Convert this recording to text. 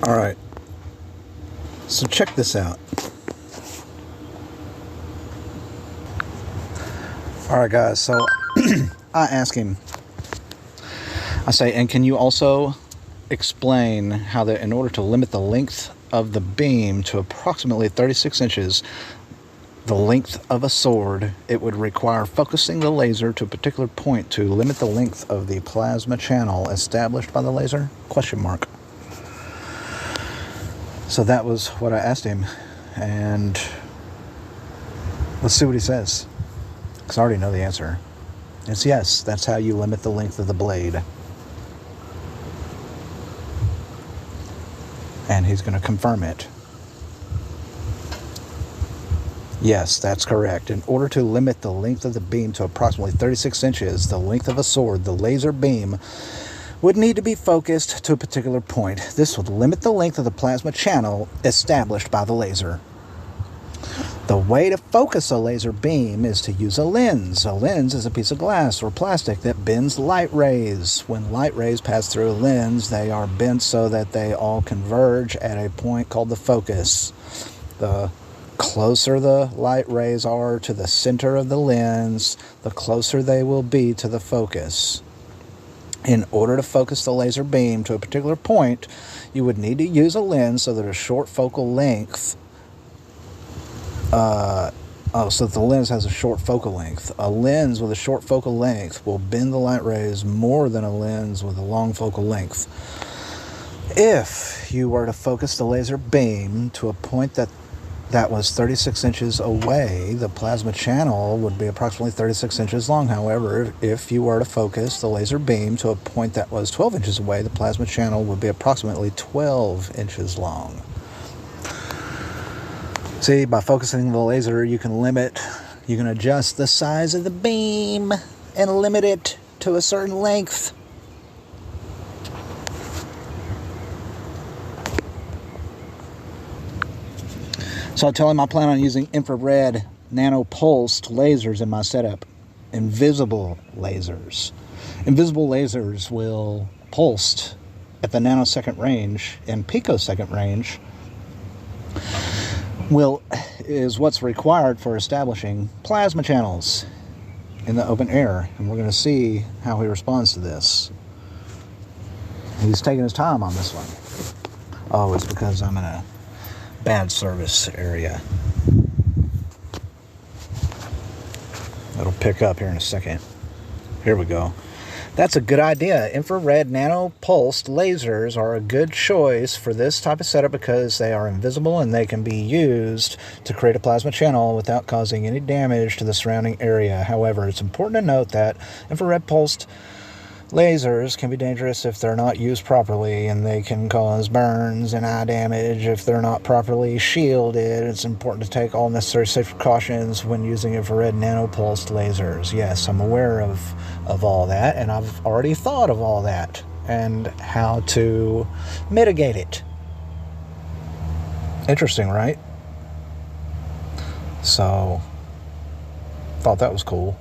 Alright, so check this out. Alright guys, so I ask him, I say, and can you also explain how that in order to limit the length of the beam to approximately 36 inches, the length of a sword, it would require focusing the laser to a particular point to limit the length of the plasma channel established by the laser? Question mark. So that was what I asked him, and let's see what he says, because I already know the answer. It's yes, that's how you limit the length of the blade. And he's going to confirm it. Yes, that's correct. In order to limit the length of the beam to approximately 36 inches, the length of a sword, the laser beam would need to be focused to a particular point. This would limit the length of the plasma channel established by the laser. The way to focus a laser beam is to use a lens. A lens is a piece of glass or plastic that bends light rays. When light rays pass through a lens, they are bent so that they all converge at a point called the focus. The closer the light rays are to the center of the lens, the closer they will be to the focus. In order to focus the laser beam to a particular point, you would need to use a lens so that a short focal length so the lens has a short focal length. A lens with a short focal length will bend the light rays more than a lens with a long focal length. If you were to focus the laser beam to a point that was 36 inches away, the plasma channel would be approximately 36 inches long. However, if you were to focus the laser beam to a point that was 12 inches away, the plasma channel would be approximately 12 inches long. See, by focusing the laser, you can adjust the size of the beam and limit it to a certain length. So I tell him I plan on using infrared nano-pulsed lasers in my setup. Invisible lasers. Invisible lasers will pulse at the nanosecond range and picosecond range is what's required for establishing plasma channels in the open air. And we're going to see how he responds to this. He's taking his time on this one. Oh, it's because I'm in a bad service area. It'll pick up here in a second. Here we go. That's a good idea. Infrared nano-pulsed lasers are a good choice for this type of setup because they are invisible and they can be used to create a plasma channel without causing any damage to the surrounding area. However, it's important to note that infrared pulsed lasers can be dangerous if they're not used properly, and they can cause burns and eye damage if they're not properly shielded. It's important to take all necessary safety precautions when using infrared nanopulsed lasers. Yes, I'm aware of all that, and I've already thought of all that and how to mitigate it. Interesting, right? So, thought that was cool.